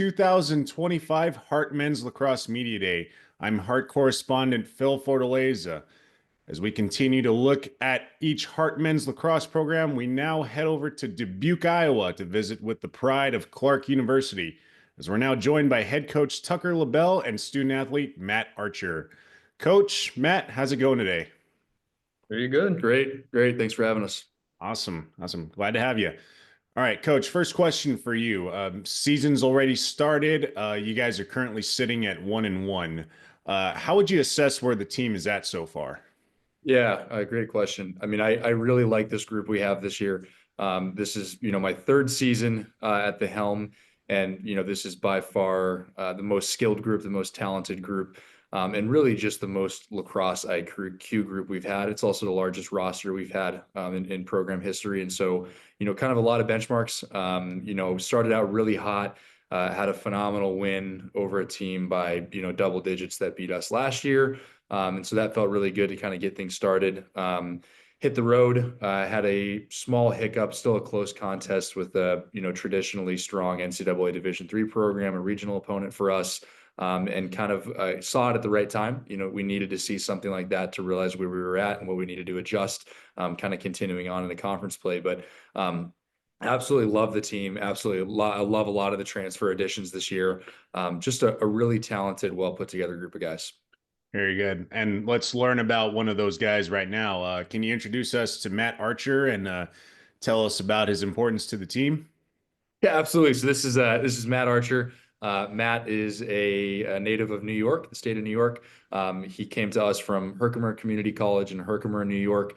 2025 Hart Men's Lacrosse Media Day. I'm Hart correspondent Phil Fortaleza. As we continue to look at each Hart Men's Lacrosse program, we now head over to Dubuque, Iowa to visit with the pride of Clarke University, as we're now joined by head coach Tucker LaBelle and student athlete Matt Archer. Coach, Matt, how's it going today? Very good. Great, great. Thanks for having us. Awesome. Glad to have you. All right, Coach, first question for you. Season's already started. You guys are currently sitting at 1-1. How would you assess where the team is at so far? Yeah, great question. I mean, I really like this group we have this year. This is, my third season at the helm, and this is by far the most skilled group, the most talented group, and really just the most lacrosse IQ group we've had. It's also the largest roster we've had in program history, and so kind of a lot of benchmarks. Started out really hot. Had a phenomenal win over a team by double digits that beat us last year. And so that felt really good to kind of get things started. Hit the road, had a small hiccup, still a close contest with a traditionally strong NCAA Division III program, a regional opponent for us, and kind of saw it at the right time. We needed to see something like that to realize where we were at and what we needed to adjust, kind of continuing on in the conference play. But absolutely love the team. Absolutely love a lot of the transfer additions this year. Just a really talented, well put together group of guys. Very good. And let's learn about one of those guys right now. Can you introduce us to Matt Archer and tell us about his importance to the team? Yeah, absolutely. So this is Matt Archer. Matt is a native of New York, the state of New York. He came to us from Herkimer Community College in Herkimer, New York,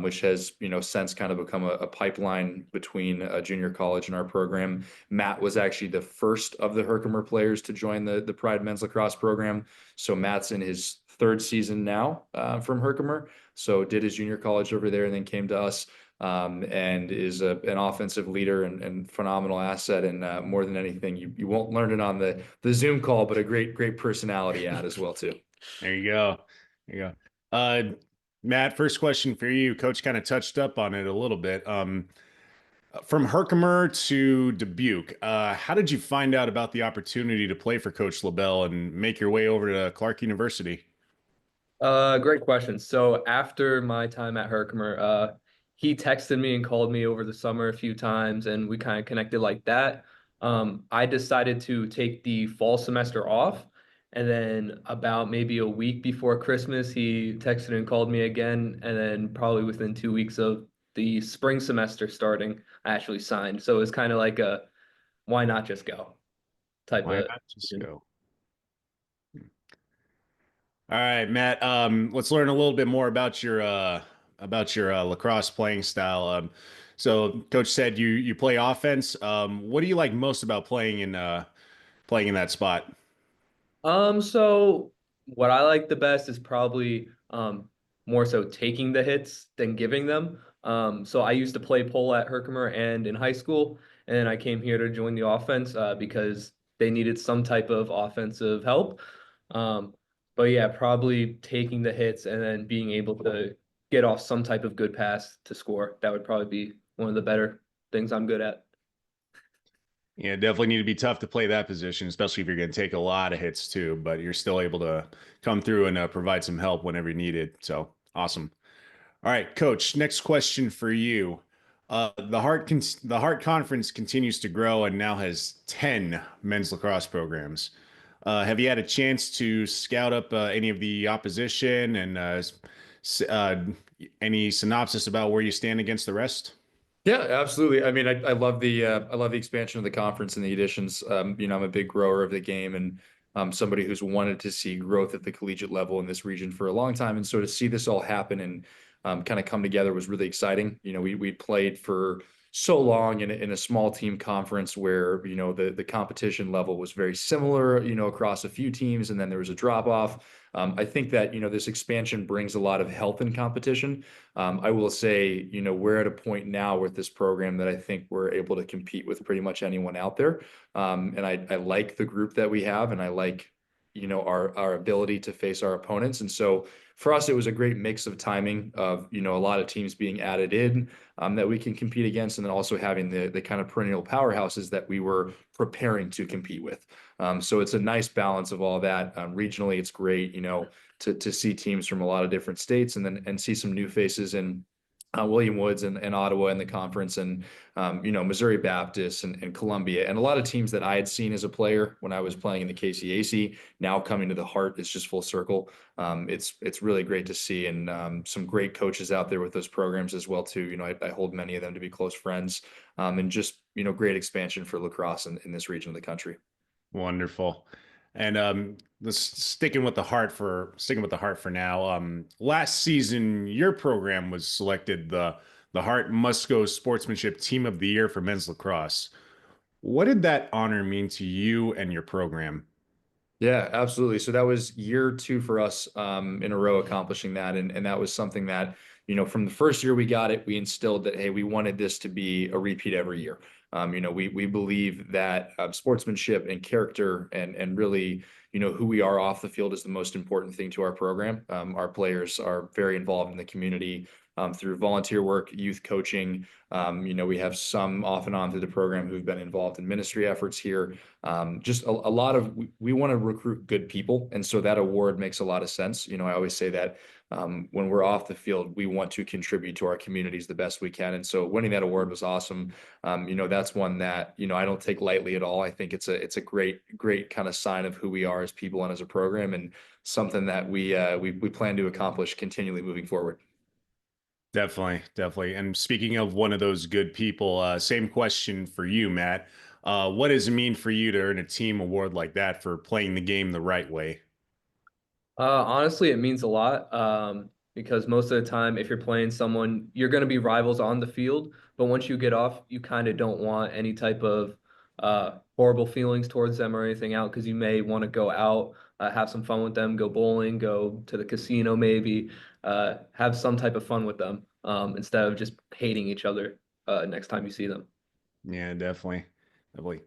which has since kind of become a pipeline between a junior college and our program. Matt was actually the first of the Herkimer players to join the Pride Men's Lacrosse program. So Matt's in his third season now from Herkimer. So did his junior college over there and then came to us. And is an offensive leader and phenomenal asset. And more than anything, you won't learn it on the Zoom call, but a great personality ad as well too. There you go. There you go. Matt, first question for you. Coach kind of touched up on it a little bit. From Herkimer to Dubuque, how did you find out about the opportunity to play for Coach LaBelle and make your way over to Clarke University? Great question. So after my time at Herkimer, he texted me and called me over the summer a few times, and we kind of connected like that. I decided to take the fall semester off, and then about maybe a week before Christmas, he texted and called me again, and then probably within 2 weeks of the spring semester starting, I actually signed. So it's kind of like a why not just go type Why of. not just go? All right, Matt. Let's learn a little bit more about your lacrosse playing style. So, Coach said you play offense. What do you like most about playing in that spot? So what I like the best is probably more so taking the hits than giving them. So I used to play pole at Herkimer and in high school, and then I came here to join the offense because they needed some type of offensive help. Um, but yeah, probably taking the hits and then being able to get off some type of good pass to score. That would probably be one of the better things I'm good at. Yeah, definitely need to be tough to play that position, especially if you're going to take a lot of hits too. But you're still able to come through and provide some help whenever you need it. So awesome. All right, Coach. Next question for you. The Hart Conference continues to grow and now has 10 men's lacrosse programs. Have you had a chance to scout up any of the opposition and s- uh, any synopsis about where you stand against the rest? Yeah, absolutely. I mean, I love the expansion of the conference and the additions. I'm a big grower of the game and somebody who's wanted to see growth at the collegiate level in this region for a long time. And so to see this all happen and kind of come together was really exciting. We played for so long in a small team conference where the competition level was very similar across a few teams, and then there was a drop off. I think that this expansion brings a lot of health in competition. I will say we're at a point now with this program that I think we're able to compete with pretty much anyone out there. And I like the group that we have, and I like our ability to face our opponents. And so for us, it was a great mix of timing of, a lot of teams being added in that we can compete against, and then also having the kind of perennial powerhouses that we were preparing to compete with. So it's a nice balance of all that. Regionally, it's great, to see teams from a lot of different states, and see some new faces in William Woods and Ottawa in the conference, and Missouri Baptist and Columbia, and a lot of teams that I had seen as a player when I was playing in the KCAC now coming to the Heart. It's just full circle. It's really great to see, and some great coaches out there with those programs as well too. I hold many of them to be close friends, and just great expansion for lacrosse in this region of the country. Wonderful. And sticking with the Heart for now. Last season, your program was selected the Heart Musco Sportsmanship Team of the Year for men's lacrosse. What did that honor mean to you and your program? Yeah, absolutely. So that was year two for us in a row accomplishing that. And that was something that, from the first year we got it, we instilled that, hey, we wanted this to be a repeat every year. We believe that sportsmanship and character and really, who we are off the field is the most important thing to our program. Our players are very involved in the community through volunteer work, youth coaching. We have some off and on through the program who've been involved in ministry efforts here. Just a lot of, we want to recruit good people. And so that award makes a lot of sense. I always say that when we're off the field, we want to contribute to our communities the best we can. And so winning that award was awesome. That's one that, I don't take lightly at all. I think it's a great kind of sign of who we are as people and as a program, and something that we plan to accomplish continually moving forward. Definitely, definitely. And speaking of one of those good people, same question for you, Matt. What does it mean for you to earn a team award like that for playing the game the right way? Honestly, it means a lot because most of the time, if you're playing someone, you're going to be rivals on the field. But once you get off, you kind of don't want any type of horrible feelings towards them or anything out, because you may want to go out, have some fun with them, go bowling, go to the casino, maybe have some type of fun with them instead of just hating each other next time you see them. Yeah, definitely, definitely.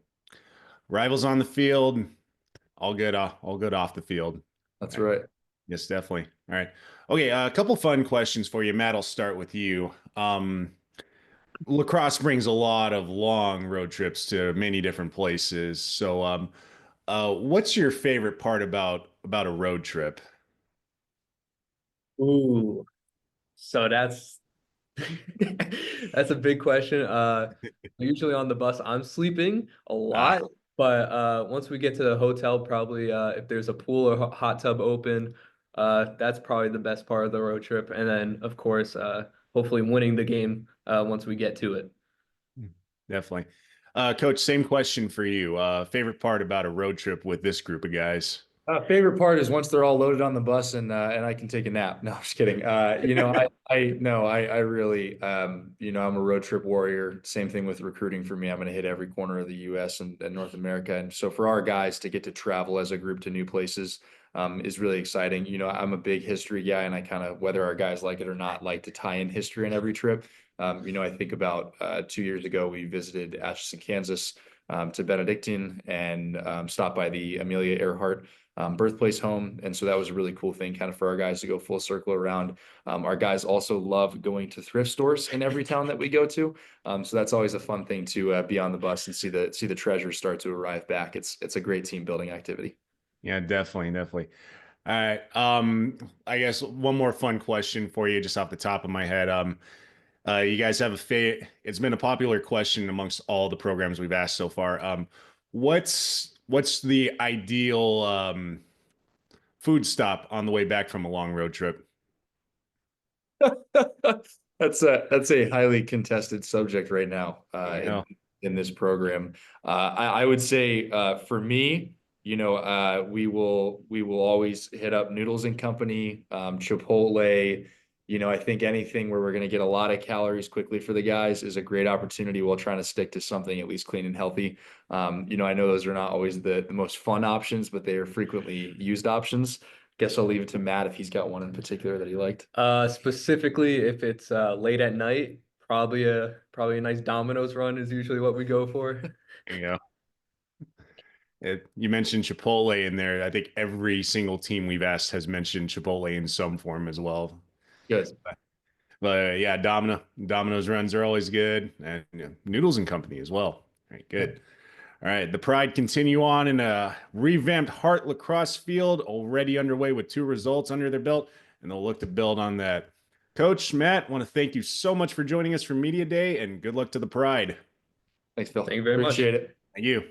Rivals on the field, all good off the field. That's All right. right. Yes, definitely. All right. Okay, a couple fun questions for you, Matt. I'll start with you. Lacrosse brings a lot of long road trips to many different places. So, what's your favorite part about a road trip? Ooh, so that's that's a big question. Usually on the bus, I'm sleeping a Ah, lot, but once we get to the hotel, probably if there's a pool or hot tub open, that's probably the best part of the road trip. And then, of course, hopefully winning the game once we get to it. definitely. Coach, same question for you. Favorite part about a road trip with this group of guys? Favorite part is once they're all loaded on the bus and I can take a nap. No, I'm just kidding. I really, I'm a road trip warrior. Same thing with recruiting for me. I'm going to hit every corner of the U.S. and North America. And so for our guys to get to travel as a group to new places, is really exciting. I'm a big history guy, and I kind of, whether our guys like it or not, like to tie in history in every trip. I think about 2 years ago, we visited Atchison, Kansas, to Benedictine, and stopped by the Amelia Earhart birthplace home. And so that was a really cool thing kind of for our guys to go full circle around. Our guys also love going to thrift stores in every town that we go to. So that's always a fun thing to be on the bus and see the treasures start to arrive back. It's a great team building activity. Yeah, definitely, definitely. All right. I guess one more fun question for you, just off the top of my head. You guys have it's been a popular question amongst all the programs we've asked so far. What's the ideal food stop on the way back from a long road trip? That's a highly contested subject right now I in know. this program. I would say for me, we will always hit up Noodles and Company, Chipotle. I think anything where we're going to get a lot of calories quickly for the guys is a great opportunity while trying to stick to something at least clean and healthy. I know those are not always the most fun options, but they are frequently used options. Guess I'll leave it to Matt if he's got one in particular that he liked. Specifically, if it's late at night, probably a nice Domino's run is usually what we go for. There you go. You mentioned Chipotle in there. I think every single team we've asked has mentioned Chipotle in some form as well. Good. But yeah, Domino's runs are always good, and Noodles and Company as well. All right, good. All right, the Pride continue on in a revamped Hart lacrosse field, already underway with 2 results under their belt, and they'll look to build on that. Coach Matt, want to thank you so much for joining us for Media Day, and good luck to the Pride. Thanks, Phil. Thank you very much. Appreciate it. Thank you.